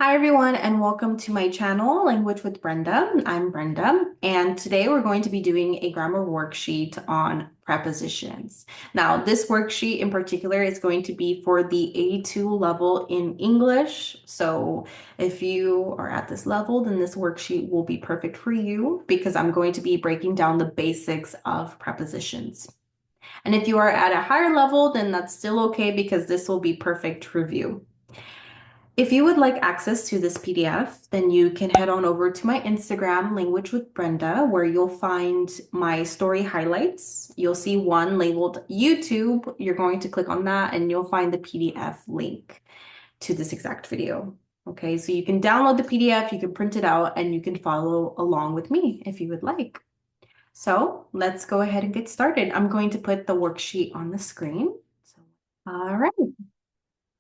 Hi everyone and welcome to my channel, Language with Brenda. I'm Brenda and today we're going to be doing a grammar worksheet on prepositions. Now this worksheet in particular is going to be for the A2 level in English. So if you are at this level, then this worksheet will be perfect for you because I'm going to be breaking down the basics of prepositions. And if you are at a higher level, then that's still okay because this will be perfect review. If you would like access to this PDF, then you can head on over to my Instagram, Language with Brenda, where you'll find my story highlights. You'll see one labeled YouTube. You're going to click on that and you'll find the PDF link to this exact video. Okay, so you can download the PDF, you can print it out, and you can follow along with me if you would like. So let's go ahead and get started. I'm going to put the worksheet on the screen. All right.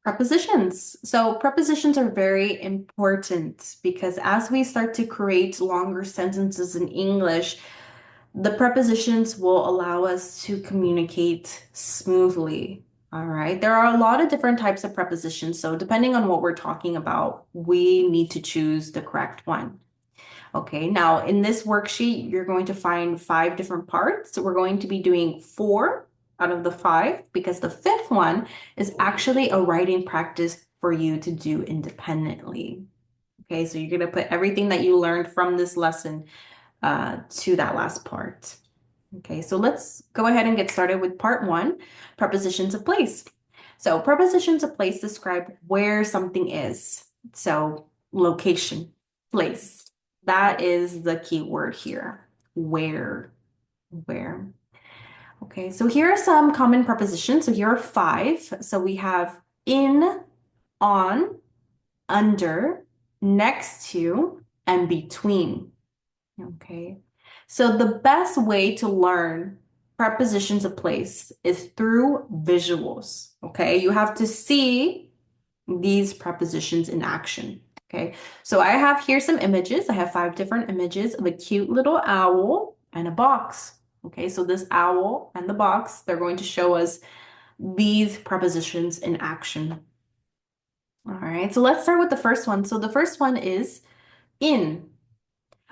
Prepositions. So prepositions are very important because as we start to create longer sentences in English, the prepositions will allow us to communicate smoothly. All right. There are a lot of different types of prepositions. So depending on what we're talking about, we need to choose the correct one. Okay, now in this worksheet, you're going to find 5 different parts. So we're going to be doing 4 out of the 5 because the 5th one is actually a writing practice for you to do independently. Okay, so you're going to put everything that you learned from this lesson to that last part. Okay, so let's go ahead and get started with part 1, prepositions of place. So prepositions of place describe where something is. So location, place. That is the key word here. Where. Okay, so here are some common prepositions. So here are 5. So we have in, on, under, next to, and between. Okay, so the best way to learn prepositions of place is through visuals. Okay, you have to see these prepositions in action. Okay, so I have here some images. I have 5 different images of a cute little owl and a box. Okay, so this owl and the box, they're going to show us these prepositions in action. All right, so let's start with the first one. So the first one is in,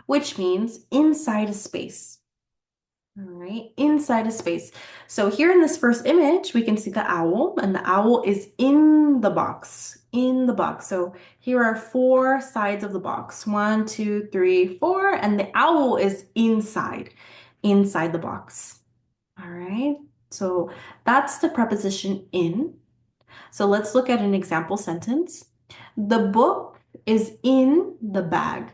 which means inside a space. All right, inside a space. So here in this first image, we can see the owl, and the owl is in the box, in the box. So here are 4 sides of the box, 1, 2, 3, 4, and the owl is inside the box. All right, so that's the preposition in. So let's look at an example sentence. The book is in the bag.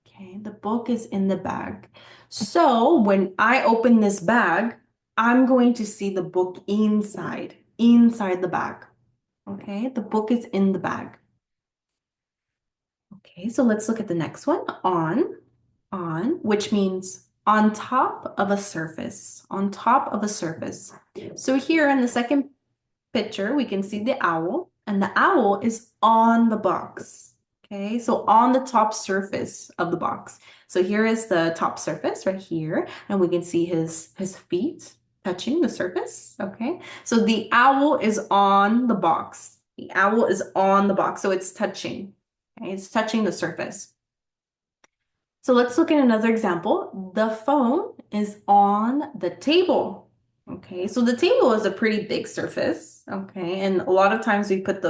Okay, the book is in the bag. So when I open this bag, I'm going to see the book inside the bag. Okay, the book is in the bag. Okay, so let's look at the next one, on, which means on top of a surface, on top of a surface. So here in the second picture, we can see the owl, and the owl is on the box. Okay, so on the top surface of the box. So here is the top surface right here, and we can see his feet touching the surface. Okay, so the owl is on the box. The owl is on the box, so it's touching. Okay, it's touching the surface. So let's look at another example. The phone is on the table. Okay, so the table is a pretty big surface. Okay, and a lot of times we put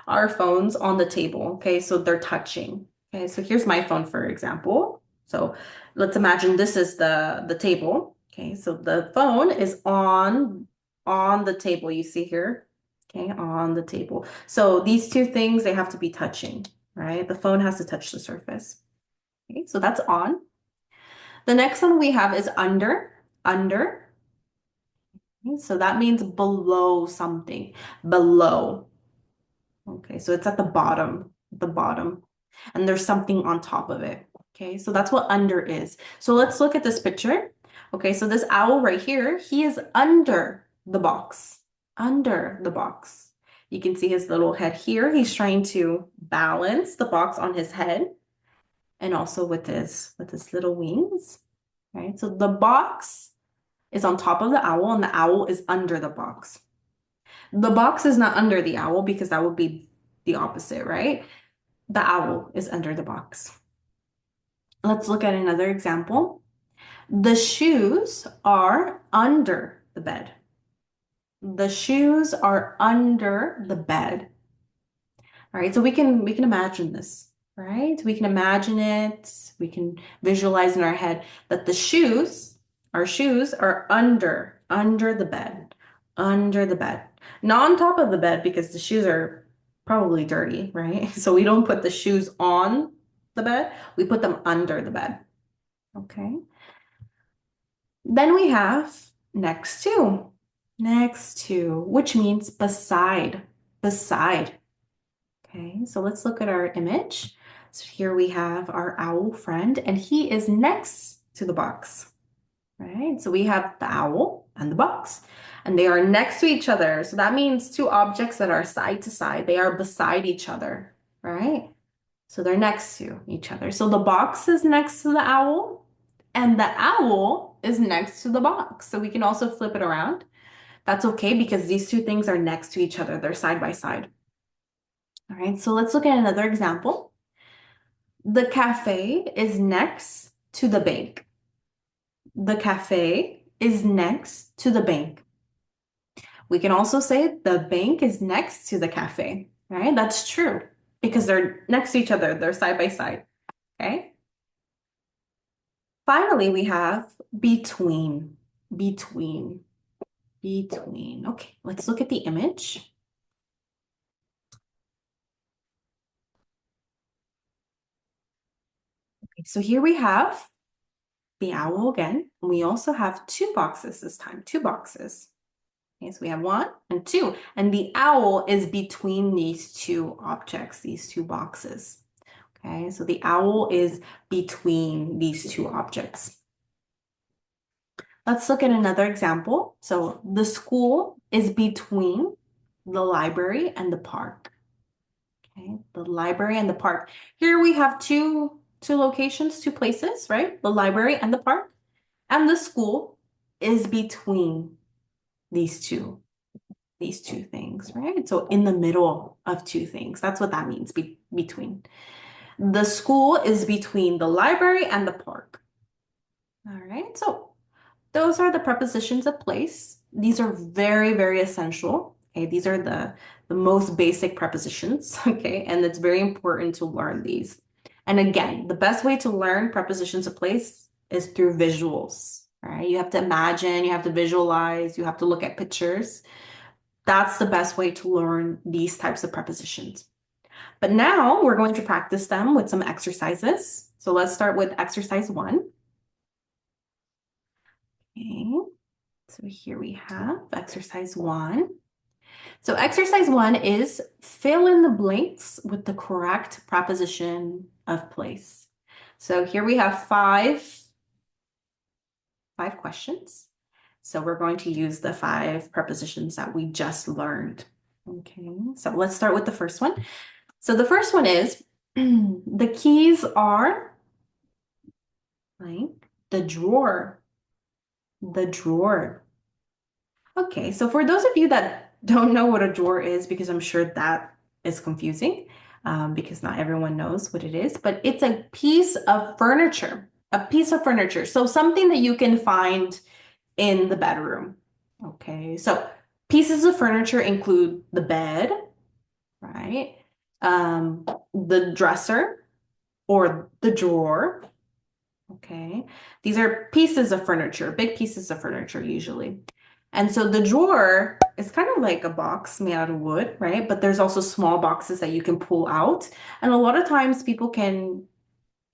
our phones on the table. Okay, so they're touching. Okay, so here's my phone, for example. So let's imagine this is the table. Okay, so the phone is on the table. You see here. Okay, on the table. So these two things, they have to be touching, right? The phone has to touch the surface. Okay, so that's on. The next one we have is under. Okay, so that means below something, below. Okay, so it's at the bottom, and there's something on top of it. Okay, so that's what under is. So let's look at this picture. Okay, so this owl right here, he is under the box, under the box. You can see his little head here. He's trying to balance the box on his head and also with his little wings. Right? So the box is on top of the owl and the owl is under the box. The box is not under the owl because that would be the opposite, right? The owl is under the box. Let's look at another example. The shoes are under the bed. The shoes are under the bed. All right, so we can imagine this, right? We can imagine it. We can visualize in our head that our shoes are under the bed, under the bed. Not on top of the bed because the shoes are probably dirty, right? So we don't put the shoes on the bed, we put them under the bed. Okay. Then we have next to, which means beside, beside. Okay, so let's look at our image. So here we have our owl friend, and he is next to the box, right? So we have the owl and the box, and they are next to each other. So that means two objects that are side to side. They are beside each other, right? So they're next to each other. So the box is next to the owl, and the owl is next to the box. So we can also flip it around. That's okay because these two things are next to each other. They're side by side. All right, so let's look at another example. The cafe is next to the bank. The cafe is next to the bank. We can also say the bank is next to the cafe, right? That's true because they're next to each other. They're side by side, okay? Finally, we have between, between, between. Okay, let's look at the image. Okay, so here we have the owl again. And we also have two boxes this time, two boxes. Okay, so we have one and two, and the owl is between these two objects, these two boxes. Okay, so the owl is between these two objects. Let's look at another example. So the school is between the library and the park. Okay, the library and the park. Here we have two locations, two places, right? The library and the park. And the school is between these two things, right? So in the middle of two things. That's what that means, between. The school is between the library and the park. All right, so those are the prepositions of place. These are very, very essential. Okay, these are the most basic prepositions, okay? And it's very important to learn these. And again, the best way to learn prepositions of place is through visuals, right? You have to imagine, you have to visualize, you have to look at pictures. That's the best way to learn these types of prepositions. But now we're going to practice them with some exercises. So let's start with exercise 1. Okay, so here we have exercise 1. So exercise 1 is fill in the blanks with the correct preposition of place. So here we have five questions. So we're going to use the 5 prepositions that we just learned. Okay, so let's start with the first one. So the first one is the keys are blank, the drawer. The drawer. Okay, so for those of you that don't know what a drawer is, because I'm sure that is confusing, because not everyone knows what it is, but it's a piece of furniture, a piece of furniture. So something that you can find in the bedroom. Okay, so pieces of furniture include the bed, right? The dresser or the drawer. Okay, these are pieces of furniture, big pieces of furniture usually. And so the drawer is kind of like a box made out of wood, right? But there's also small boxes that you can pull out. And a lot of times people can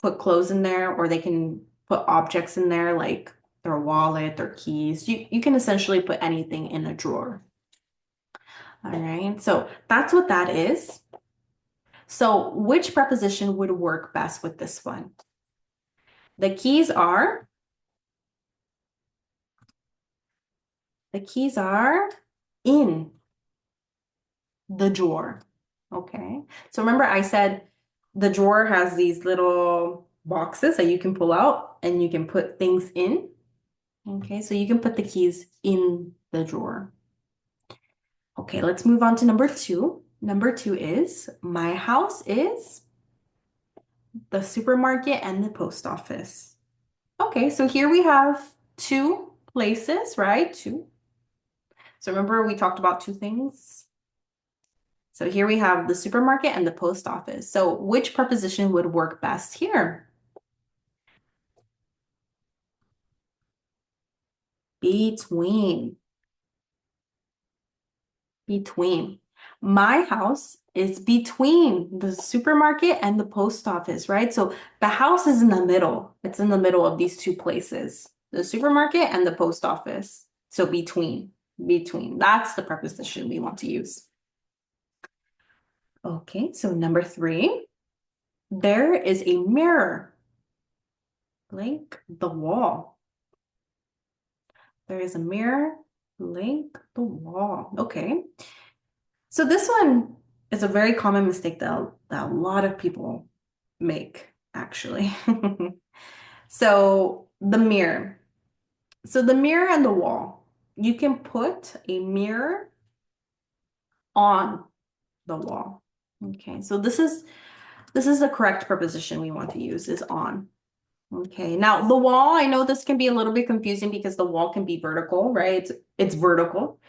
put clothes in there or they can put objects in there like their wallet, their keys. You can essentially put anything in a drawer. All right, so that's what that is. So which preposition would work best with this one? The keys are in the drawer. Okay. So remember I said the drawer has these little boxes that you can pull out and you can put things in. Okay, so you can put the keys in the drawer. Okay, let's move on to number 2. Number two is my house is the supermarket and the post office. Okay, so here we have two places, right? Two. So remember we talked about two things? So here we have the supermarket and the post office. So which preposition would work best here? Between. Between. My house is between the supermarket and the post office, right? So the house is in the middle. It's in the middle of these two places, the supermarket and the post office. So between, between. That's the preposition we want to use. Okay, so number three, there is a mirror, blank the wall. There is a mirror, blank the wall. Okay. So this one is a very common mistake that a lot of people make, actually. So the mirror. So the mirror and the wall. You can put a mirror on the wall. Okay, so this is the correct preposition we want to use is on. Okay, now the wall, I know this can be a little bit confusing because the wall can be vertical, right? It's vertical.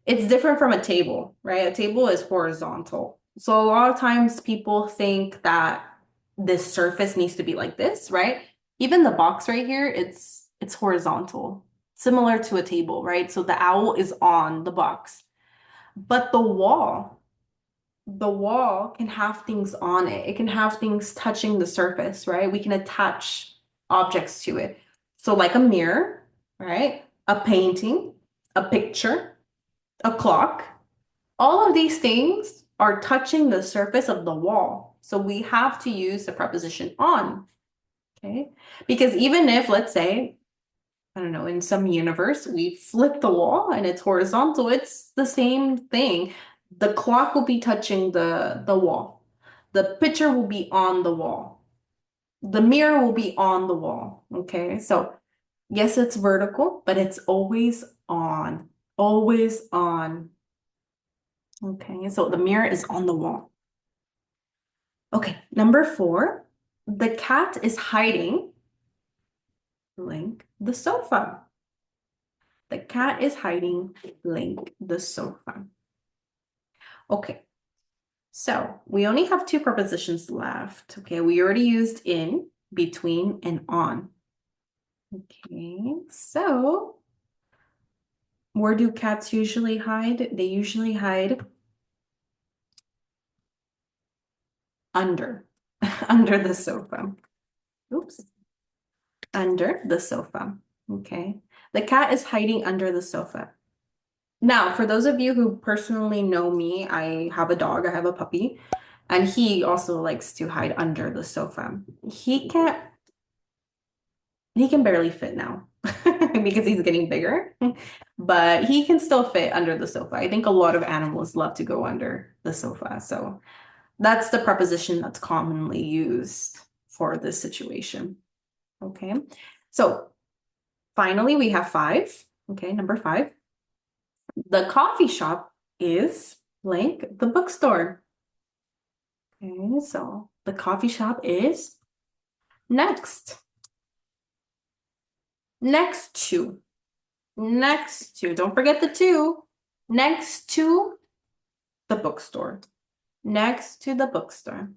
It's different from a table, right? A table is horizontal. So a lot of times people think that this surface needs to be like this, right? Even the box right here, it's horizontal, similar to a table, right? So the owl is on the box. But the wall can have things on it. It can have things touching the surface, right? We can attach objects to it. So like a mirror, right? A painting, a picture, a clock. All of these things are touching the surface of the wall. So we have to use the preposition on, okay? Because even if, let's say, I don't know, in some universe, we flip the wall and it's horizontal, it's the same thing. The clock will be touching the wall. The picture will be on the wall. The mirror will be on the wall, okay? So yes, it's vertical, but it's always on. Always on. Okay, so the mirror is on the wall. Okay, number four, the cat is hiding, blank, the sofa. The cat is hiding, blank, the sofa. Okay, so we only have two prepositions left. Okay, we already used in, between, and on. Okay, so where do cats usually hide? They usually hide under, under the sofa. Oops. Under the sofa. Okay. The cat is hiding under the sofa. Now, for those of you who personally know me, I have a dog, I have a puppy, and he also likes to hide under the sofa. He can barely fit now because he's getting bigger, but he can still fit under the sofa. I think a lot of animals love to go under the sofa. So that's the preposition that's commonly used for this situation. Okay. So finally, we have five. Okay, number five. The coffee shop is blank the bookstore. Okay, so the coffee shop is next. Next to. Next to. Don't forget the two. Next to the bookstore. Next to the bookstore.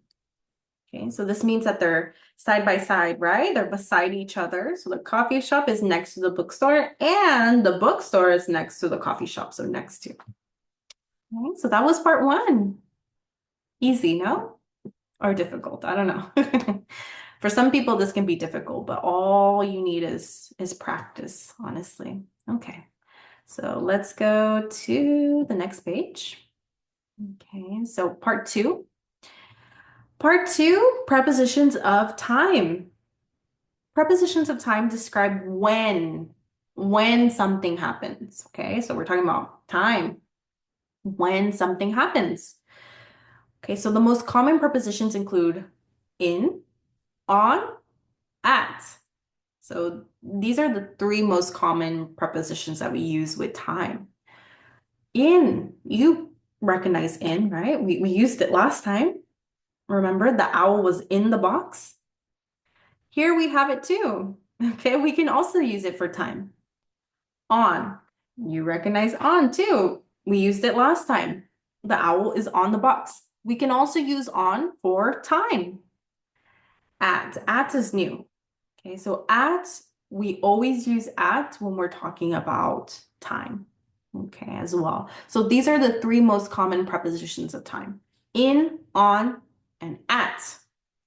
Okay, so this means that they're side by side, right? They're beside each other. So the coffee shop is next to the bookstore and the bookstore is next to the coffee shop. So next to. Okay, so that was part one. Easy, no? Or difficult? I don't know. For some people, this can be difficult, but all you need is practice, honestly. Okay, so let's go to the next page. Okay, so part two. Part two, prepositions of time. Prepositions of time describe when something happens. Okay, so we're talking about time, when something happens. Okay, so the most common prepositions include in, on, at. So these are the three most common prepositions that we use with time. In, you recognize in, right? We used it last time. Remember, the owl was in the box. Here we have it too. Okay, we can also use it for time. On. You recognize on too. We used it last time. The owl is on the box. We can also use on for time. At. At is new. Okay, so at, we always use at when we're talking about time. Okay, as well. So these are the three most common prepositions of time. In, on, and at.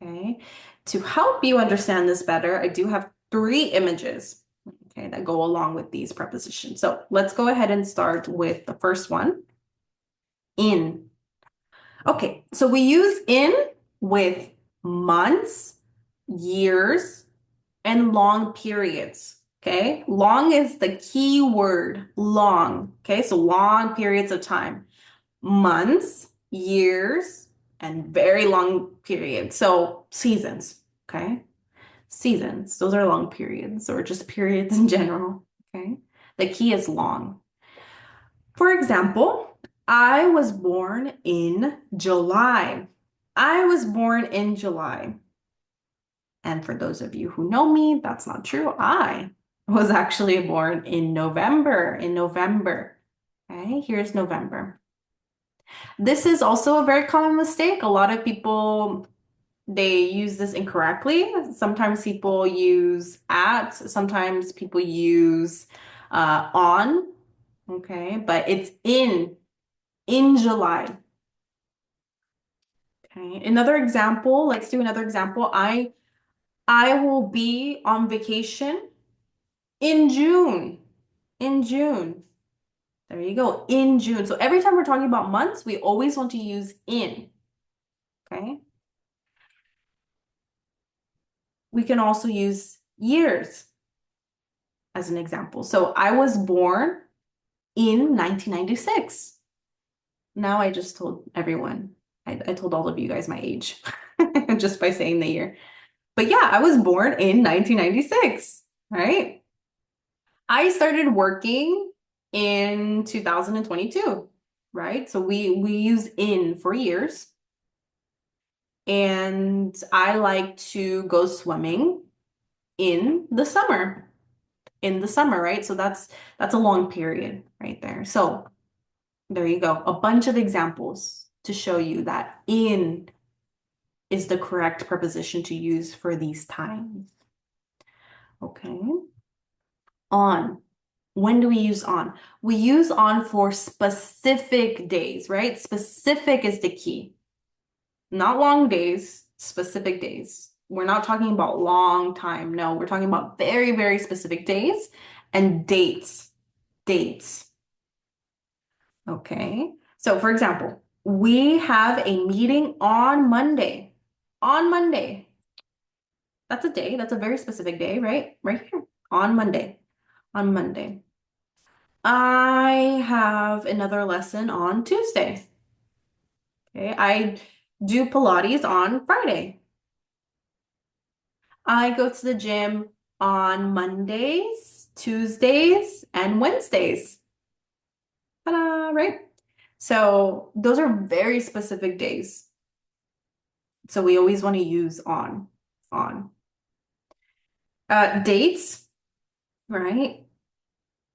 Okay, to help you understand this better, I do have three images, okay, that go along with these prepositions. So let's go ahead and start with the first one, in. Okay, so we use in with months, years, and long periods. Okay, long is the key word, long. Okay, so long periods of time, months, years, and very long periods. So seasons. Okay, seasons, those are long periods or just periods in general. Okay, the key is long. For example, I was born in July. I was born in July. And for those of you who know me, that's not true. I was actually born in November. In November. Okay, here's November. This is also a very common mistake. A lot of people, they use this incorrectly. Sometimes people use at, sometimes people use on. Okay, but it's in July. Okay, another example, let's do another example. I will be on vacation in June. In June. There you go. In June. So every time we're talking about months, we always want to use in. Okay. We can also use years as an example. So I was born in 1996. Now I just told everyone. I told all of you guys my age just by saying the year. But yeah, I was born in 1996, right? I started working in 2022, right? So we use in for years. And I like to go swimming in the summer. In the summer, right? So that's a long period right there. So there you go. A bunch of examples to show you that in is the correct preposition to use for these times. Okay. On. When do we use on? We use on for specific days, right? Specific is the key. Not long days, specific days. We're not talking about long time. No, we're talking about very, very specific days and dates. Dates. Okay. So for example, we have a meeting on Monday. On Monday. That's a day. That's a very specific day, right? Right here. On Monday. On Monday. I have another lesson on Tuesday. Okay. I do Pilates on Friday. I go to the gym on Mondays, Tuesdays, and Wednesdays. Ta-da, right? So those are very specific days. So we always want to use on. Dates, right?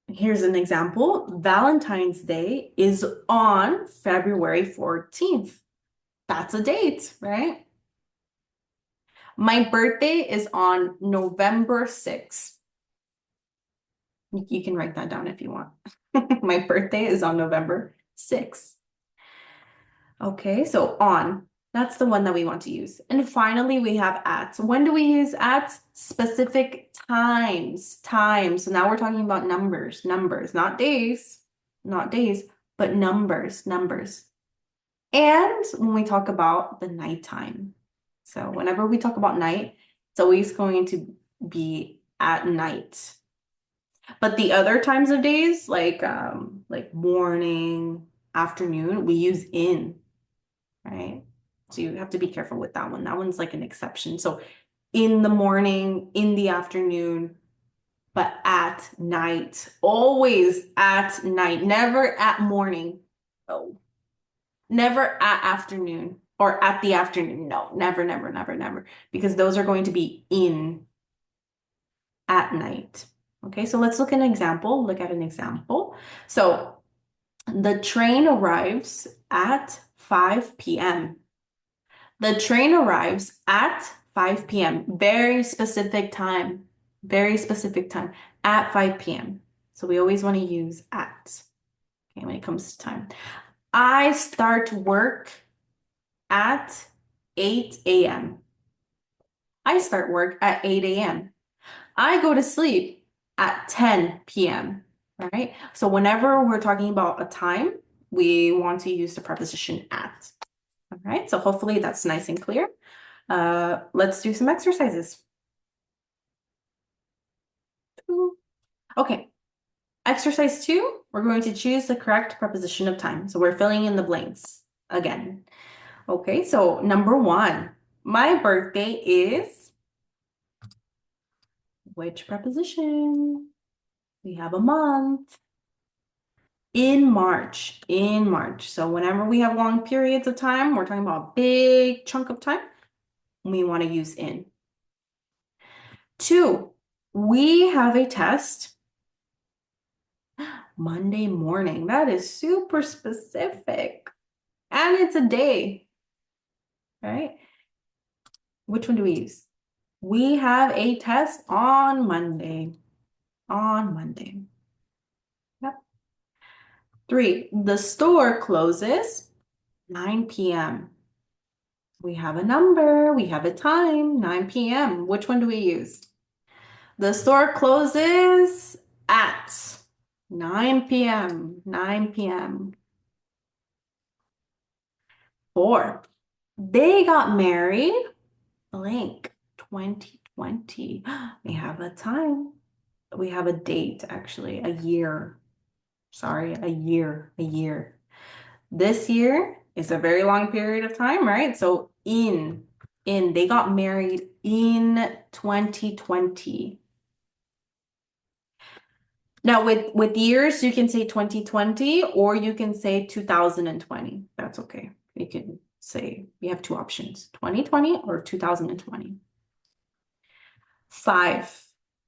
Here's an example. Valentine's Day is on February 14th. That's a date, right? My birthday is on November 6th. You can write that down if you want. My birthday is on November 6th. Okay, so on. That's the one that we want to use. And finally, we have at. When do we use at? Specific times. Times. So now we're talking about numbers. Numbers, not days. Not days, but numbers. Numbers. And when we talk about the nighttime. So whenever we talk about night, it's always going to be at night. But the other times of days, like morning, afternoon, we use in, right? So you have to be careful with that one. That one's like an exception. So in the morning, in the afternoon, but at night. Always at night, never at morning. Oh, Never at afternoon or at the afternoon. No, never, never, never, never. Because those are going to be in at night. Okay, so let's look at an example. Look at an example. So the train arrives at 5 p.m. The train arrives at 5 p.m. Very specific time. Very specific time. At 5 p.m. So we always want to use at, okay, when it comes to time. I start work at 8 a.m. I start work at 8 a.m. I go to sleep at 10 p.m. Right? So whenever we're talking about a time, we want to use the preposition at. All right, so hopefully that's nice and clear. Let's do some exercises. Okay, exercise 2, we're going to choose the correct preposition of time. So we're filling in the blanks again. Okay, so number 1, my birthday is which preposition? We have a month. In March, in March. So whenever we have long periods of time, we're talking about a big chunk of time, we want to use in. 2, we have a test Monday morning. That is super specific. And it's a day, right? Which one do we use? We have a test on Monday. On Monday. Yep. 3, the store closes 9 p.m. We have a number, we have a time, 9 p.m. Which one do we use? The store closes at 9 p.m. 9 p.m. 4, they got married blank 2020. We have a time. We have a date, actually, a year. Sorry, a year, a year. This year is a very long period of time, right? So they got married in 2020. Now with years, you can say 2020 or you can say 2020. That's okay. You can say you have 2 options, 2020 or 2020. 5,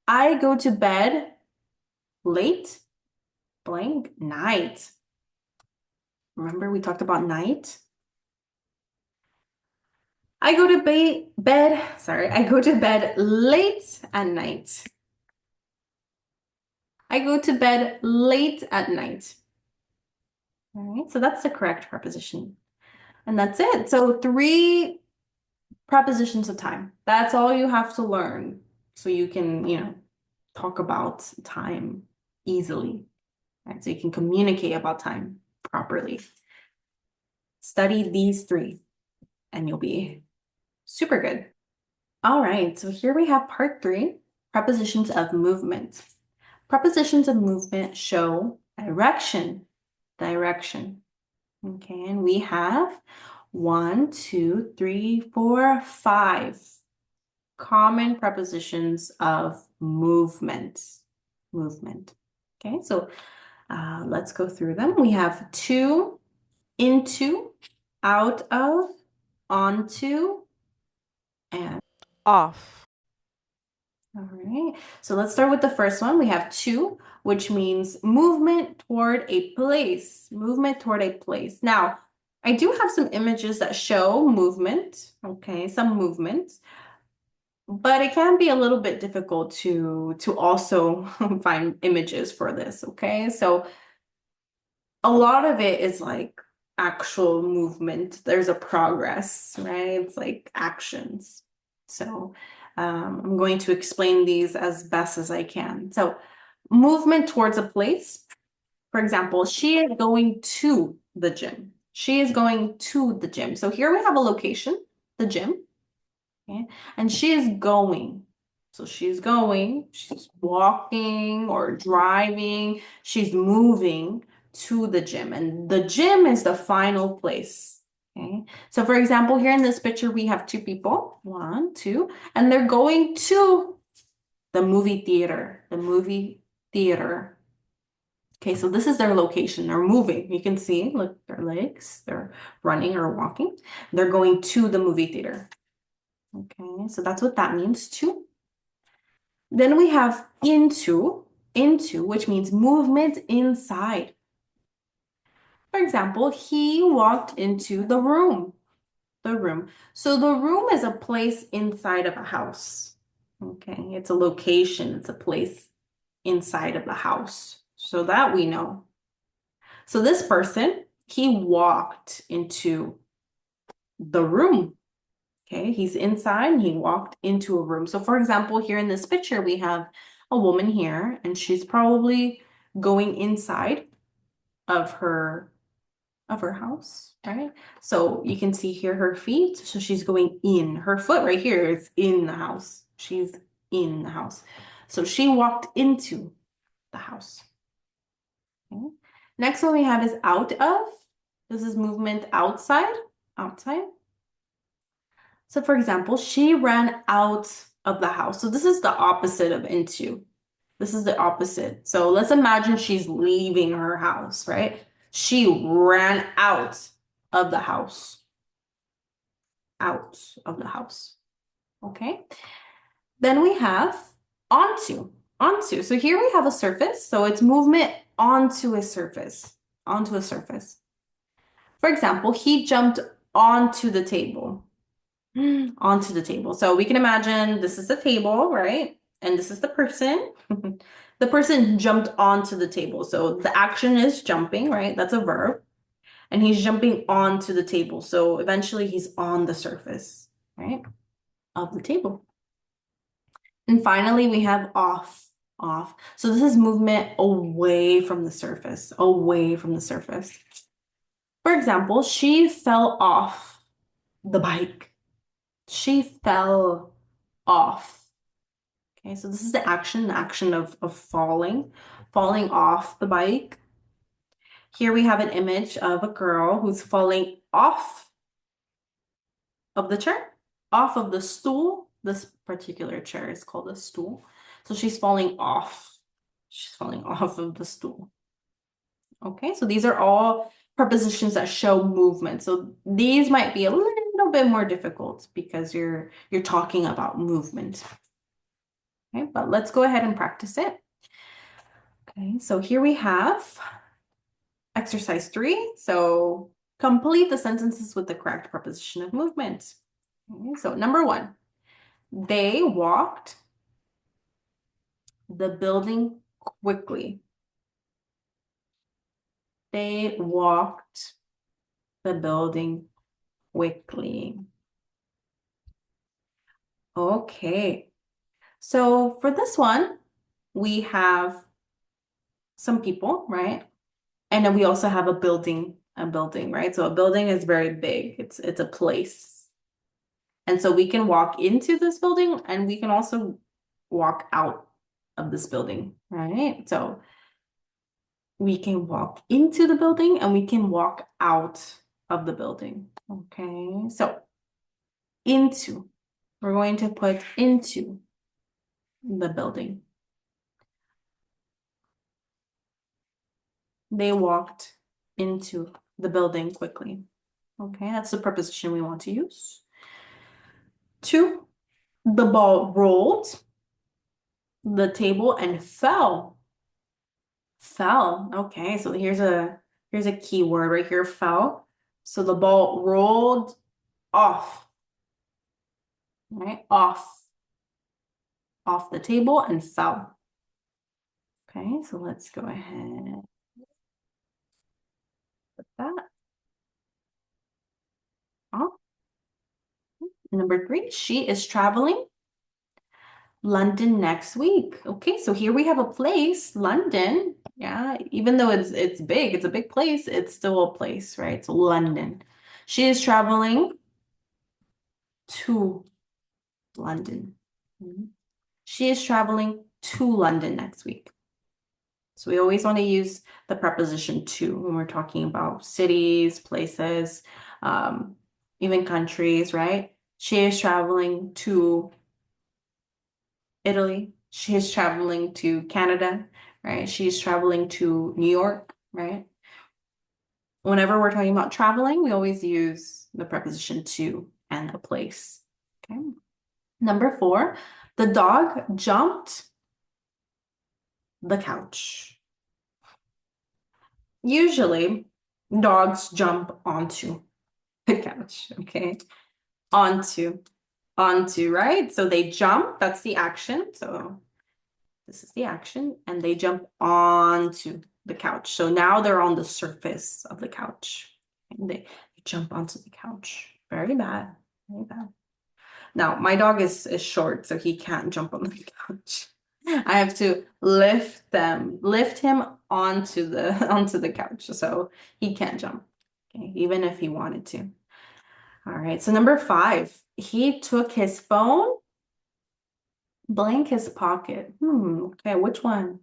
I go to bed late blank night. Remember we talked about night? I go to I go to bed late at night. I go to bed late at night. All right, so that's the correct preposition. And that's it. So 3 prepositions of time. That's all you have to learn. So you can, talk about time easily. Right? So you can communicate about time properly. Study these 3 and you'll be super good. All right, so here we have part 3, prepositions of movement. Prepositions of movement show direction. Direction. Okay, and we have 1, 2, 3, 4, 5 common prepositions of movement. Movement. Okay, so let's go through them. We have to, into, out of, onto, and off. all right, so let's start with the first one. We have to, which means movement toward a place. Movement toward a place. Now, I do have some images that show movement, okay, some movement, but it can be a little bit difficult to also find images for this, okay? So a lot of it is like actual movement. There's a progress, right? It's like actions. So I'm going to explain these as best as I can. So movement towards a place. For example, she is going to the gym. She is going to the gym. So here we have a location, the gym. Okay, and she is going. So she's going, she's walking or driving, she's moving to the gym, and the gym is the final place. Okay, so for example, here in this picture, we have 2 people, 1, 2, and they're going to the movie theater, Okay, so this is their location. They're moving. You can see, look, their legs, they're running or walking. They're going to the movie theater. Okay, so that's what that means, to. Then we have into, which means movement inside. For example, he walked into the room. The room. So the room is a place inside of a house. Okay, it's a location, it's a place inside of the house. So that we know. So this person, he walked into the room. Okay, he's inside and he walked into a room. So for example, here in this picture, we have a woman here and she's probably going inside of her house, right? So you can see here her feet. So she's going in. Her foot right here is in the house. She's in the house. So she walked into the house. Okay. Next one we have is out of. This is movement outside. Outside. So for example, she ran out of the house. So this is the opposite of into. This is the opposite. So let's imagine she's leaving her house, right? She ran out of the house. Out of the house. Okay. Then we have onto. Onto. So here we have a surface. So it's movement onto a surface. Onto a surface. For example, he jumped onto the table. Onto the table. So we can imagine this is the table, right? And this is the person. The person jumped onto the table. So the action is jumping, right? That's a verb. And he's jumping onto the table. So eventually he's on the surface, right? Of the table. And finally, we have off, off. So this is movement away from the surface, away from the surface. For example, she fell off the bike. She fell off. Okay, so this is the action of falling, falling off the bike. Here we have an image of a girl who's falling off of the chair, off of the stool. This particular chair is called a stool. So she's falling off. She's falling off of the stool. Okay, so these are all prepositions that show movement. So these might be a little bit more difficult because you're talking about movement. Okay, but let's go ahead and practice it. Okay, so here we have exercise 3. So complete the sentences with the correct preposition of movement. Okay, so number 1, they walked the building quickly. They walked the building quickly. Okay, so for this one, we have some people, right? And then we also have a building, right? So a building is very big. It's a place. And so we can walk into this building and we can also walk out of this building, right? So we can walk into the building and we can walk out of the building. Okay, so into, we're going to put into the building. They walked into the building quickly. Okay, that's the preposition we want to use. 2, the ball rolled the table and fell. Fell. Okay, so here's a key word right here, fell. So the ball rolled off. Right? Off the table and fell. Okay, so let's go ahead with that. Off. Number 3, she is traveling London next week. Okay, so here we have a place, London. Yeah, even though it's big, it's a big place, it's still a place, right? So London. She is traveling to London. She is traveling to London next week. So we always want to use the preposition to when we're talking about cities, places, even countries, right? She is traveling to Italy. She is traveling to Canada, right? She's traveling to New York, right? Whenever we're talking about traveling, we always use the preposition to and a place. Okay. Number 4, the dog jumped the couch. Usually, dogs jump onto the couch, okay? Onto, right? So they jump, that's the action. So this is the action, and they jump onto the couch. So now they're on the surface of the couch. And they jump onto the couch. Very bad, very bad. Now, my dog is short, so he can't jump on the couch. I have to lift him onto the couch, so he can't jump, okay, even if he wanted to. All right, so number 5, he took his phone, blank his pocket. Okay, which one?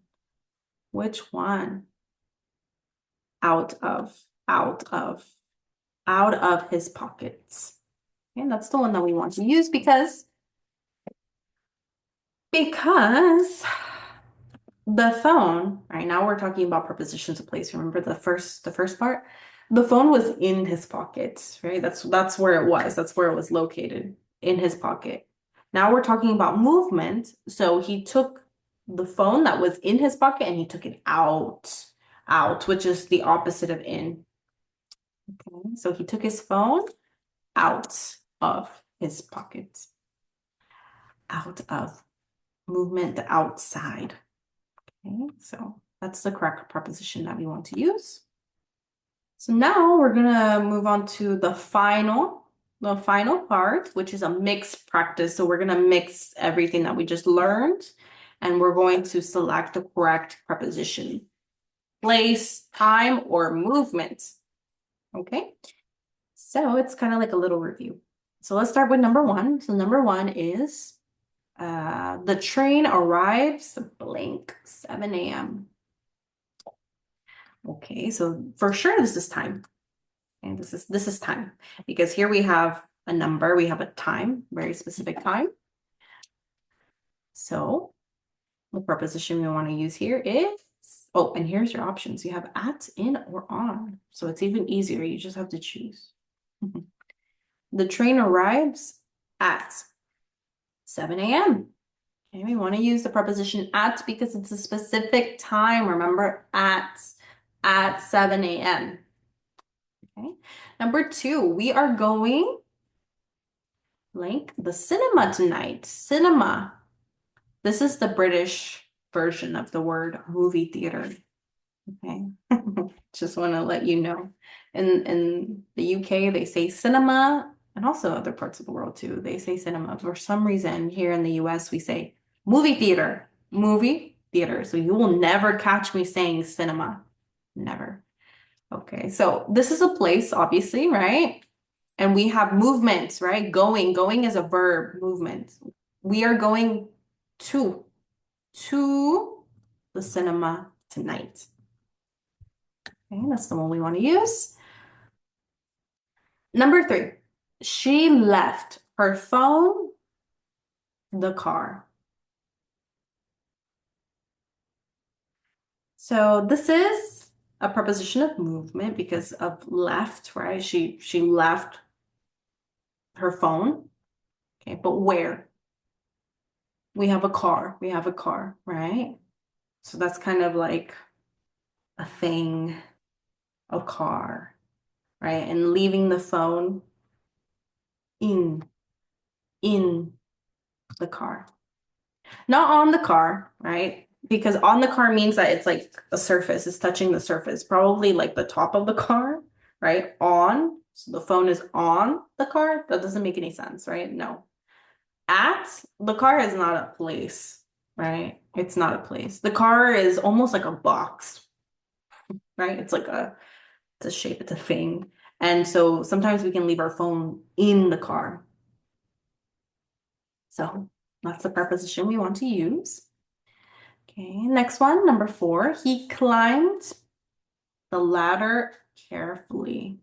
Which one? Out of his pockets. Okay, that's the one that we want to use because the phone, right now we're talking about prepositions of place. Remember the first part? The phone was in his pocket, right? That's where it was. That's where it was located, in his pocket. Now we're talking about movement. So he took the phone that was in his pocket and he took it out, which is the opposite of in. Okay, so he took his phone out of his pocket. Out of movement, the outside. Okay, so that's the correct preposition that we want to use. So now we're gonna move on to the final part, which is a mixed practice. So we're gonna mix everything that we just learned, and we're going to select the correct preposition. Place, time, or movement. Okay, so it's kind of like a little review. So let's start with number 1. So number 1 is the train arrives blank 7 a.m. Okay, so for sure this is time. And this is time because here we have a number, we have a time, very specific time. So the preposition we want to use here is, oh, and here's your options. You have at, in, or on. So it's even easier. You just have to choose. The train arrives at 7 a.m. Okay, we want to use the preposition at because it's a specific time. Remember, at 7 a.m. Okay. Number 2, we are going blank the cinema tonight. Cinema. This is the British version of the word movie theater. Okay. Just want to let you know. In the UK, they say cinema, and also other parts of the world too. They say cinema. For some reason, here in the US, we say movie theater. Movie theater. So you will never catch me saying cinema. Never. Okay, so this is a place, obviously, right? And we have movements, right? Going is a verb, movement. We are going to the cinema tonight. Okay, that's the one we want to use. Number 3, she left her phone, the car. So this is a preposition of movement because of left, right? She left her phone. Okay, but where? We have a car, right? So that's kind of like a thing, a car, right? And leaving the phone in the car. Not on the car, right? Because on the car means that it's like a surface, it's touching the surface, probably like the top of the car, right? On, so the phone is on the car. That doesn't make any sense, right? No. At, the car is not a place, right? It's not a place. The car is almost like a box, right? It's a shape, it's a thing. And so sometimes we can leave our phone in the car. So that's the preposition we want to use. Okay, next one, number 4. He climbed the ladder carefully.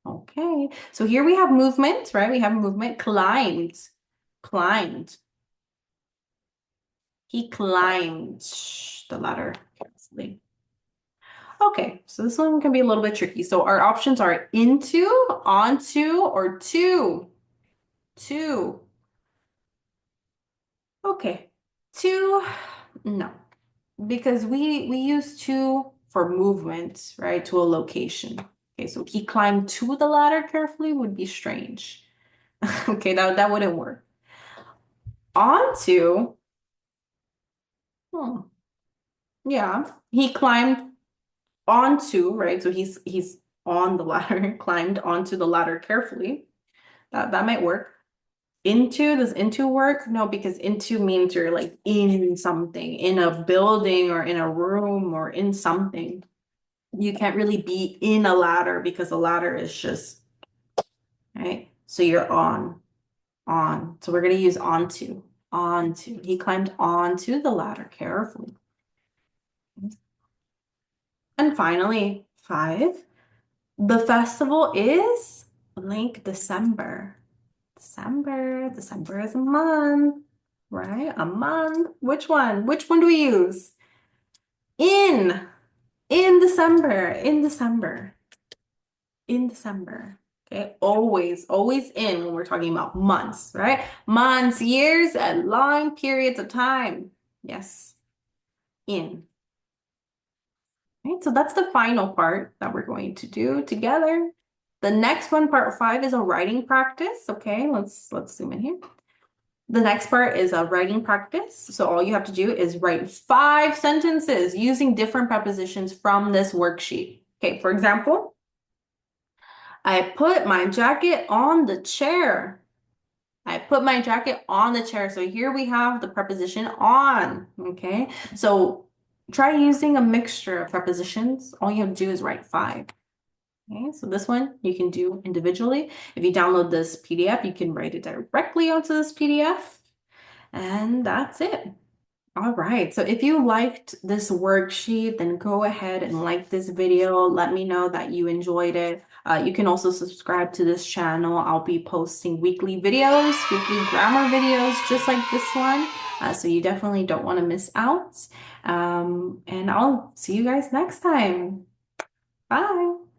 Okay, so here we have movement, right? We have movement, climbed. He climbed the ladder carefully. Okay, so this one can be a little bit tricky. So our options are into, onto, or to. To. Okay. To, no. Because we use to for movement, right? To a location. Okay, so he climbed to the ladder carefully would be strange. Okay, that wouldn't work. Onto, hmm, yeah. He climbed onto, right? So he's on the ladder, climbed onto the ladder carefully. That might work. Into, does into work? No, because into means you're like in something, in a building or in a room or in something. You can't really be in a ladder because a ladder is just, right? So you're on. So we're gonna use onto, onto. He climbed onto the ladder carefully. And finally, 5. The festival is blank December. December is a month, right? A month. Which one? Which one do we use? In. In December. Okay, always in when we're talking about months, right? Months, years, and long periods of time. Yes, in. Right, so that's the final part that we're going to do together. The next one, part 5, is a writing practice. Okay, let's zoom in here. The next part is a writing practice. So all you have to do is write 5 sentences using different prepositions from this worksheet. Okay, for example, I put my jacket on the chair. I put my jacket on the chair. So here we have the preposition on. Okay, so try using a mixture of prepositions. All you have to do is write 5. Okay, so this one you can do individually. If you download this PDF, you can write it directly onto this PDF. And that's it. All right, so if you liked this worksheet, then go ahead and like this video. Let me know that you enjoyed it. You can also subscribe to this channel. I'll be posting weekly videos, weekly grammar videos, just like this one. So you definitely don't want to miss out. And I'll see you guys next time. Bye.